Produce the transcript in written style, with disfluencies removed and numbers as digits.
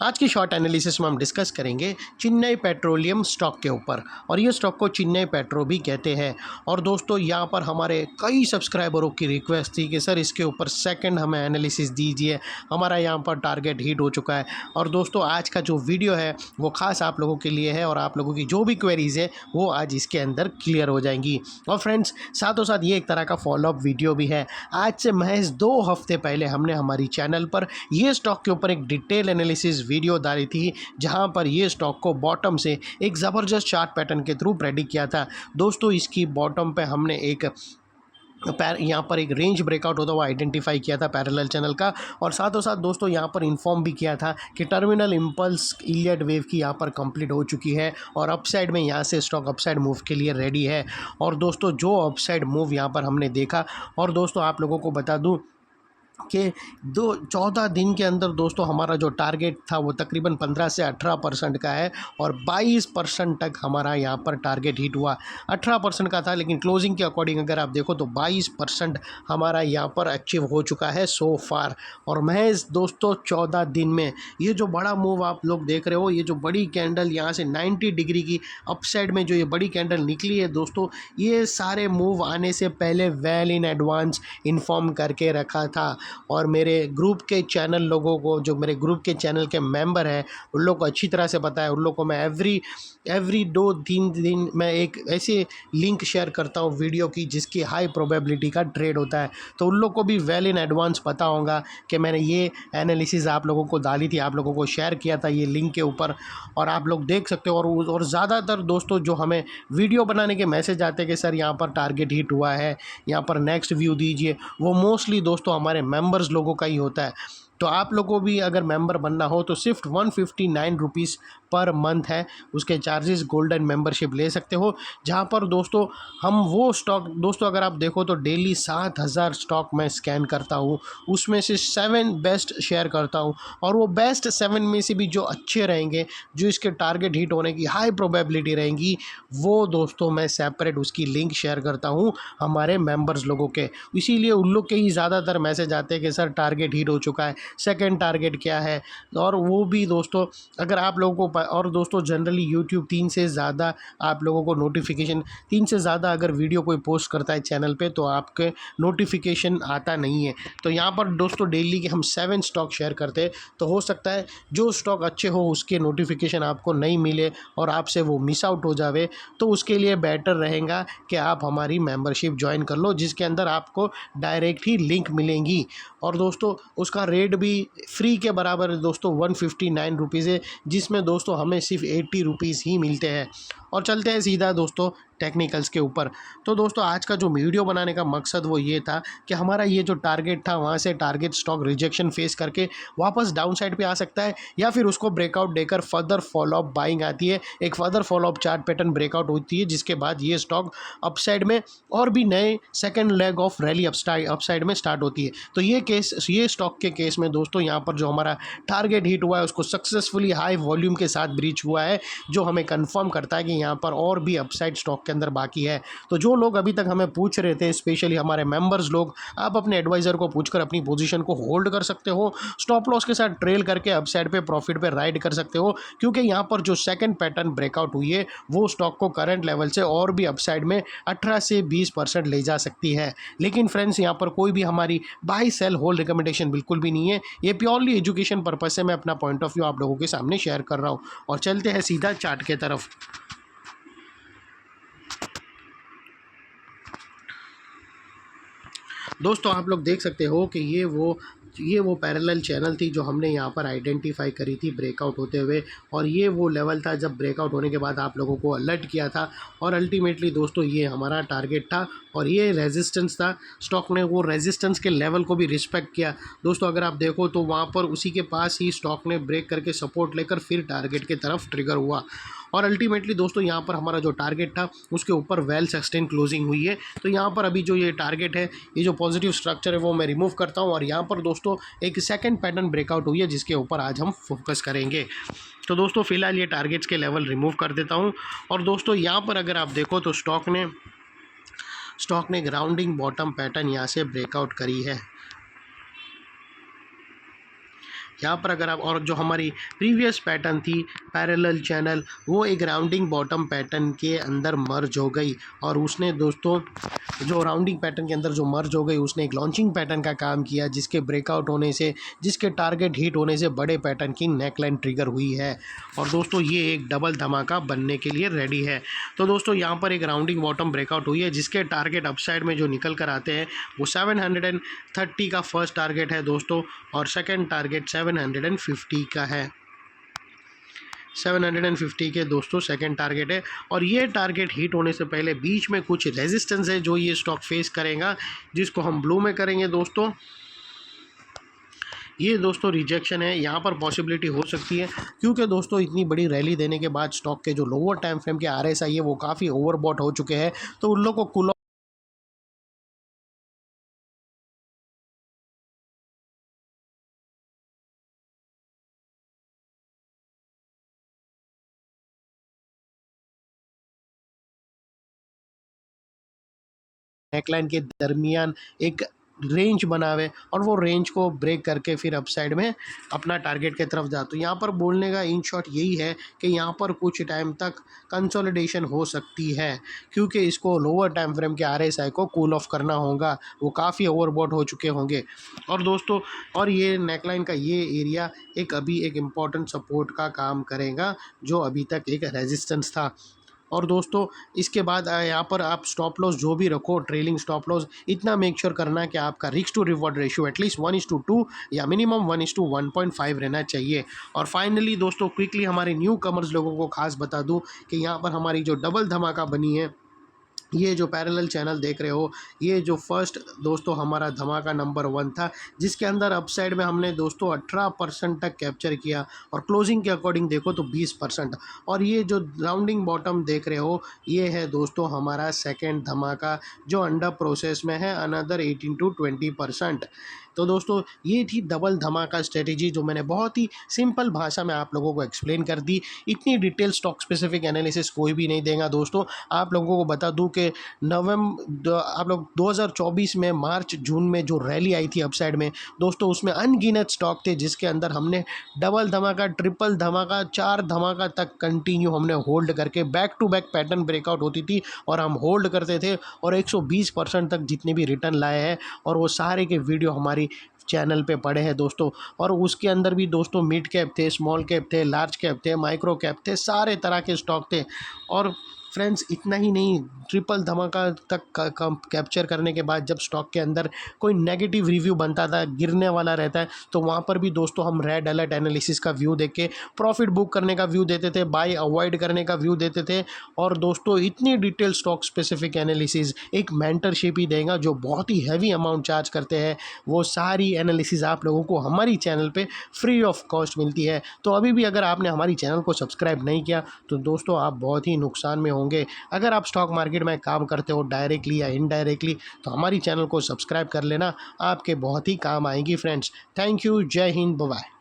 आज की short analysis में हम डिस्कस करेंगे चेन्नई पेट्रोलियम स्टॉक के ऊपर, और ये स्टॉक को चेन्नई पेट्रो भी कहते हैं। और दोस्तों यहाँ पर हमारे कई सब्सक्राइबरों की रिक्वेस्ट थी कि सर इसके ऊपर सेकंड हमें एनालिसिस दीजिए, हमारा यहाँ पर टारगेट हिट हो चुका है। और दोस्तों आज का जो वीडियो है वो खास आप लोगों के लिए है, और आप लोगों की जो भी क्वेरीज है वो आज इसके अंदर क्लियर हो जाएंगी। और फ्रेंड्स साथों साथ ये एक तरह का फॉलोअप वीडियो भी है। आज से महज 2 हफ्ते पहले हमने हमारी चैनल पर ये स्टॉक के ऊपर एक डिटेल एनालिसिस वीडियो डाली थी, जहां पर ये स्टॉक को बॉटम से एक ज़बरदस्त चार्ट पैटर्न के थ्रू प्रेडिक्ट किया था। दोस्तों इसकी बॉटम पे हमने एक यहाँ पर एक रेंज ब्रेकआउट होता हुआ आइडेंटिफाई किया था पैरेलल चैनल का, और साथों साथ दोस्तों यहाँ पर इन्फॉर्म भी किया था कि टर्मिनल इम्पल्स इलियट वेव की यहाँ पर कंप्लीट हो चुकी है, और अपसाइड में यहाँ से स्टॉक अपसाइड मूव के लिए रेडी है। और दोस्तों जो अपसाइड मूव यहाँ पर हमने देखा, और दोस्तों आप लोगों को बता दूँ कि 14 दिन के अंदर दोस्तों हमारा जो टारगेट था वो तकरीबन 15 से 18% का है, और 22% तक हमारा यहाँ पर टारगेट हिट हुआ। 18% का था, लेकिन क्लोजिंग के अकॉर्डिंग अगर आप देखो तो 22% हमारा यहाँ पर अचीव हो चुका है सो फार। और महज दोस्तों 14 दिन में ये जो बड़ा मूव आप लोग देख रहे हो, ये जो बड़ी कैंडल यहाँ से 90 डिग्री की अपसाइड में जो ये बड़ी कैंडल निकली है दोस्तों, ये सारे मूव आने से पहले वेल इन एडवांस इन्फॉर्म करके रखा था। और मेरे ग्रुप के चैनल लोगों को, जो मेरे ग्रुप के चैनल के मेंबर हैं, उन लोग को अच्छी तरह से पता है। उन लोग को मैं एवरी 2-3 दिन में एक ऐसी लिंक शेयर करता हूँ वीडियो की जिसकी हाई प्रोबेबिलिटी का ट्रेड होता है, तो उन लोग को भी वेल इन एडवांस पता होगा कि मैंने ये एनालिसिस आप लोगों को डाली थी, आप लोगों को शेयर किया था ये लिंक के ऊपर, और आप लोग देख सकते हो। और ज़्यादातर दोस्तों जो हमें वीडियो बनाने के मैसेज आते हैं कि सर यहाँ पर टारगेट हिट हुआ है, यहाँ पर नेक्स्ट व्यू दीजिए, वो मोस्टली दोस्तों हमारे मेंबर्स लोगों का ही होता है। तो आप लोगों को भी अगर मेंबर बनना हो तो सिर्फ 159 रुपीज़ पर मंथ है, उसके चार्जेस गोल्डन मेंबरशिप ले सकते हो, जहाँ पर दोस्तों हम वो स्टॉक, दोस्तों अगर आप देखो तो डेली 7000 स्टॉक मैं स्कैन करता हूँ, उसमें से 7 बेस्ट शेयर करता हूँ, और वो बेस्ट 7 में से भी जो अच्छे रहेंगे, जो इसके टारगेट हिट होने की हाई प्रोबेबिलिटी रहेंगी, वो दोस्तों मैं सेपरेट उसकी लिंक शेयर करता हूँ हमारे मेंबर्स लोगों के। इसीलिए उन लोग के ही ज़्यादातर मैसेज आते हैं कि सर टारगेट हिट हो चुका है, सेकंड टारगेट क्या है। और वो भी दोस्तों अगर आप लोगों को और दोस्तों जनरली यूट्यूब 3 से ज़्यादा आप लोगों को नोटिफिकेशन, 3 से ज़्यादा अगर वीडियो कोई पोस्ट करता है चैनल पे तो आपके नोटिफिकेशन आता नहीं है। तो यहाँ पर दोस्तों डेली के हम 7 स्टॉक शेयर करते हैं, तो हो सकता है जो स्टॉक अच्छे हो उसके नोटिफिकेशन आपको नहीं मिले और आपसे वो मिस आउट हो जावे, तो उसके लिए बेटर रहेगा कि आप हमारी मेंबरशिप ज्वाइन कर लो, जिसके अंदर आपको डायरेक्ट ही लिंक मिलेंगी। और दोस्तों उसका रेट भी फ्री के बराबर है दोस्तों, 159 रुपीज़ है, जिसमें दोस्तों हमें सिर्फ 80 रुपीज़ ही मिलते हैं। और चलते हैं सीधा दोस्तों टेक्निकल्स के ऊपर। तो दोस्तों आज का जो वीडियो बनाने का मकसद वो ये था कि हमारा ये जो टारगेट था वहाँ से टारगेट स्टॉक रिजेक्शन फेस करके वापस डाउन साइड पे आ सकता है, या फिर उसको ब्रेकआउट देकर फर्दर फॉलोअप बाइंग आती है, एक further follow up chart pattern breakout होती है, जिसके बाद ये स्टॉक अपसाइड में और भी नए second leg of rally upside में स्टार्ट होती है। तो ये स्टॉक के केस में दोस्तों यहाँ पर जो हमारा टारगेट हिट हुआ है उसको सक्सेसफुली हाई वॉल्यूम के साथ ब्रीच हुआ है, जो हमें कंफर्म करता है कि यहाँ पर और भी अपसाइड स्टॉक के अंदर बाकी है। तो जो लोग अभी तक हमें पूछ रहे थे, स्पेशली हमारे मेंबर्स लोग, आप अपने एडवाइज़र को पूछकर अपनी पोजीशन को होल्ड कर सकते हो, स्टॉप लॉस के साथ ट्रेल करके अपसाइड पे प्रॉफिट पे राइड कर सकते हो, क्योंकि यहाँ पर जो सेकंड पैटर्न ब्रेकआउट हुई है वो स्टॉक को करंट लेवल से और भी अपसाइड में 18 से 20% ले जा सकती है। लेकिन फ्रेंड्स यहाँ पर कोई भी हमारी बाई सेल होल्ड रिकमेंडेशन बिल्कुल भी नहीं है, ये प्योरली एजुकेशन पर्पज से मैं अपना पॉइंट ऑफ व्यू आप लोगों के सामने शेयर कर रहा हूँ। और चलते हैं सीधा चार्ट के तरफ। दोस्तों आप लोग देख सकते हो कि ये वो पैरेलल चैनल थी जो हमने यहाँ पर आइडेंटिफाई करी थी ब्रेकआउट होते हुए, और ये वो लेवल था जब ब्रेकआउट होने के बाद आप लोगों को अलर्ट किया था, और अल्टीमेटली दोस्तों ये हमारा टारगेट था और ये रेजिस्टेंस था। स्टॉक ने वो रेजिस्टेंस के लेवल को भी रिस्पेक्ट किया दोस्तों। अगर आप देखो तो वहाँ पर उसी के पास ही स्टॉक ने ब्रेक करके सपोर्ट लेकर फिर टारगेट की तरफ ट्रिगर हुआ, और अल्टीमेटली दोस्तों यहाँ पर हमारा जो टारगेट था उसके ऊपर वेल सस्टेन क्लोजिंग हुई है। तो यहाँ पर अभी जो ये टारगेट है, ये जो पॉजिटिव स्ट्रक्चर है वो मैं रिमूव करता हूँ, और यहाँ पर दोस्तों एक सेकंड पैटर्न ब्रेकआउट हुई है जिसके ऊपर आज हम फोकस करेंगे। तो दोस्तों फिलहाल ये टारगेट्स के लेवल रिमूव कर देता हूँ। और दोस्तों यहाँ पर अगर आप देखो तो स्टॉक ने ग्राउंडिंग बॉटम पैटर्न यहाँ से ब्रेकआउट करी है। यहाँ पर अगर आप, और जो हमारी प्रीवियस पैटर्न थी पैरेलल चैनल, वो एक राउंडिंग बॉटम पैटर्न के अंदर मर्ज हो गई, और उसने दोस्तों जो राउंडिंग पैटर्न के अंदर जो मर्ज हो गई उसने एक लॉन्चिंग पैटर्न का काम किया, जिसके ब्रेकआउट होने से, जिसके टारगेट हिट होने से बड़े पैटर्न की नेकलाइन ट्रिगर हुई है। और दोस्तों ये एक डबल धमाका बनने के लिए रेडी है। तो दोस्तों यहाँ पर एक राउंडिंग बॉटम ब्रेकआउट हुई है, जिसके टारगेट अपसाइड में जो निकल कर आते हैं वो 730 का फर्स्ट टारगेट है दोस्तों, और सेकेंड टारगेट 750 का है। 750 के दोस्तों सेकंड टारगेट है, और ये टारगेट हिट होने से पहले बीच में कुछ रेजिस्टेंस है जो ये स्टॉक फेस करेगा, जिसको हम ब्लू में करेंगे दोस्तों। ये दोस्तों रिजेक्शन है, यहाँ पर पॉसिबिलिटी हो सकती है, क्योंकि दोस्तों इतनी बड़ी रैली देने के बाद स्टॉक के जो लोअर टाइम फ्रेम के RSI है वो काफ़ी ओवरबॉट हो चुके हैं, तो उन लोगों को कूल नेकलाइन के दरमियान एक रेंज बनावे, और वो रेंज को ब्रेक करके फिर अपसाइड में अपना टारगेट की तरफ जा। तो यहाँ पर बोलने का इन शॉर्ट यही है कि यहाँ पर कुछ टाइम तक कंसोलिडेशन हो सकती है, क्योंकि इसको लोअर टाइम फ्रेम के RSI को कूल ऑफ करना होगा, वो काफ़ी ओवरबॉट हो चुके होंगे। और दोस्तों, और ये नेकलाइन का ये एरिया एक अभी एक इम्पॉर्टेंट सपोर्ट का काम करेगा, जो अभी तक एक रेजिस्टेंस था। और दोस्तों इसके बाद यहाँ पर आप स्टॉप लॉस जो भी रखो, ट्रेलिंग स्टॉप लॉस, इतना मेक श्योर करना है कि आपका risk to reward ratio at least 1:2 या मिनिमम 1:1.5 रहना चाहिए। और फाइनली दोस्तों क्विकली हमारे न्यू कमर्स लोगों को खास बता दूं कि यहाँ पर हमारी जो डबल धमाका बनी है, ये जो पैरेलल चैनल देख रहे हो, ये जो फर्स्ट दोस्तों हमारा धमाका नंबर 1 था, जिसके अंदर अपसाइड में हमने दोस्तों 18% तक कैप्चर किया, और क्लोजिंग के अकॉर्डिंग देखो तो 20%। और ये जो राउंडिंग बॉटम देख रहे हो, ये है दोस्तों हमारा सेकेंड धमाका, जो अंडर प्रोसेस में है, अनदर 18 to 20%। तो दोस्तों ये थी डबल धमाका स्ट्रेटेजी, जो मैंने बहुत ही सिंपल भाषा में आप लोगों को एक्सप्लेन कर दी। इतनी डिटेल स्टॉक स्पेसिफिक एनालिसिस कोई भी नहीं देगा दोस्तों। आप लोगों को बता दूं कि आप लोग 2024 में मार्च जून में जो रैली आई थी अपसाइड में दोस्तों, उसमें अनगिनत स्टॉक थे, जिसके अंदर हमने डबल धमाका, ट्रिपल धमाका, 4 धमाका तक कंटिन्यू हमने होल्ड करके back to back pattern breakout होती थी, और हम होल्ड करते थे, और 120% तक जितने भी रिटर्न लाए हैं, और वो सारे के वीडियो हमारी चैनल पे पड़े हैं दोस्तों। और उसके अंदर भी दोस्तों मिड कैप थे, स्मॉल कैप थे, लार्ज कैप थे, माइक्रो कैप थे, सारे तरह के स्टॉक थे। और फ्रेंड्स इतना ही नहीं, ट्रिपल धमाका तक कैप्चर करने के बाद जब स्टॉक के अंदर कोई नेगेटिव रिव्यू बनता था, गिरने वाला रहता है, तो वहाँ पर भी दोस्तों हम रेड अलर्ट एनालिसिस का व्यू देख के प्रॉफिट बुक करने का व्यू देते थे, बाय अवॉइड करने का व्यू देते थे। और दोस्तों इतनी डिटेल स्टॉक स्पेसिफिक एनालिसिस एक मेंटरशिप ही देगा, जो बहुत ही हैवी अमाउंट चार्ज करते हैं, वो सारी एनालिसिस आप लोगों को हमारी चैनल पे फ्री ऑफ कॉस्ट मिलती है। तो अभी भी अगर आपने हमारी चैनल को सब्सक्राइब नहीं किया तो दोस्तों आप बहुत ही नुकसान में होंगे। अगर आप स्टॉक मार्केट में काम करते हो डायरेक्टली या इनडायरेक्टली, तो हमारी चैनल को सब्सक्राइब कर लेना, आपके बहुत ही काम आएगी फ्रेंड्स। थैंक यू, जय हिंद, बाय।